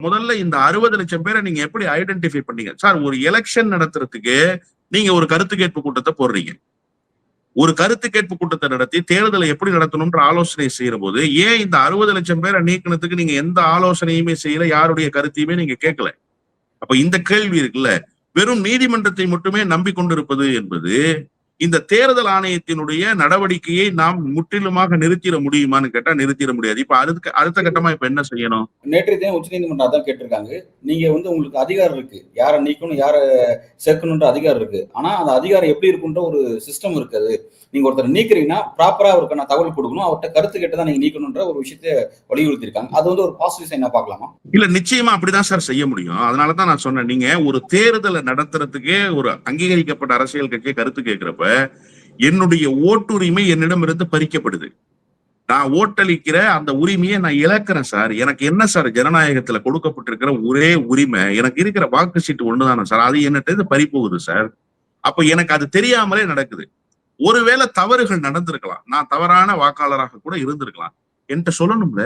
முதல்ல இந்த 60 லட்சம் பேரை நீங்க எப்படி ஐடென்டிஃபை பண்ணீங்க சார்? ஒரு எலெக்ஷன் நடத்துறதுக்கு நீங்க ஒரு கருத்து கேட்பு கூட்டத்தை போடுறீங்க. ஒரு கருத்து கேட்பு கூட்டத்தை நடத்தி தேர்தலை எப்படி நடத்தணும்ன்ற ஆலோசனை செய்யற போது ஏன் இந்த 60 லட்சம் பேரை நீக்கினதுக்கு நீங்க எந்த ஆலோசனையுமே செய்யல, யாருடைய கருத்தையுமே நீங்க கேட்கல? அப்ப இந்த கேள்வி இருக்குல்ல, வெறும் நீதிமன்றத்தை மட்டுமே நம்பிக்கொண்டிருப்பது என்பது இந்த தேர்தல் ஆணையத்தினுடைய நடவடிக்கையை நாம் முற்றிலுமாக நிறுத்திட முடியுமான்னு கேட்டா நிறுத்திட முடியாது. இப்ப அதுக்கு அடுத்த கட்டமா இப்ப என்ன செய்யணும்? நேற்றைய தினம் உச்சநீதிமன்றம் அதான் கேட்டிருக்காங்க. நீங்க உங்களுக்கு அதிகாரம் இருக்கு, யாரை நீக்கணும் யாரை சேர்க்கணுன்ற அதிகாரம் இருக்கு. ஆனா அந்த அதிகாரம் எப்படி இருக்குன்ற ஒரு சிஸ்டம் இருக்குது. நீங்க ஒருத்தர் நீக்கிறீங்கன்னா ப்ராப்பரா அவருக்கான தகவல் கொடுக்கணும், அவர்கிட்ட கருத்து கேட்டு தான் நீங்க நீக்கணும்ன்ற ஒரு விஷயத்தை வலியுறுத்தி இருக்காங்க. அது ஒரு பாசிட்டிவ் சைனா பார்க்கலாமா? இல்ல, நிச்சயமா அப்படிதான் சார் செய்ய முடியும். அதனாலதான் நான் சொன்னேன், நீங்க ஒரு தேர்தலை நடத்துறதுக்கே ஒரு அங்கீகரிக்கப்பட்ட அரசியல் கட்சியை கருத்து கேட்கிறப்ப என்னுடைய ஓட்டுரிமை என்னிடமிருந்து பறிக்கப்படுது. நான் ஓட்டளிக்கிற அந்த உரிமையை நான் இழக்கிறேன் சார். எனக்கு என்ன சார் ஜனநாயகத்துல கொடுக்கப்பட்டிருக்கிற ஒரே உரிமை? எனக்கு இருக்கிற வாக்கு சீட்டு ஒண்ணுதானே சார், அது என்னட்டு பறிப்போகுது சார். அப்ப எனக்கு அது தெரியாமலே நடக்குது. ஒருவேளை தவறுகள் நடந்திருக்கலாம், நான் தவறான வாக்காளராக கூட இருந்திருக்கலாம், என்கிட்ட சொல்லணும்ல.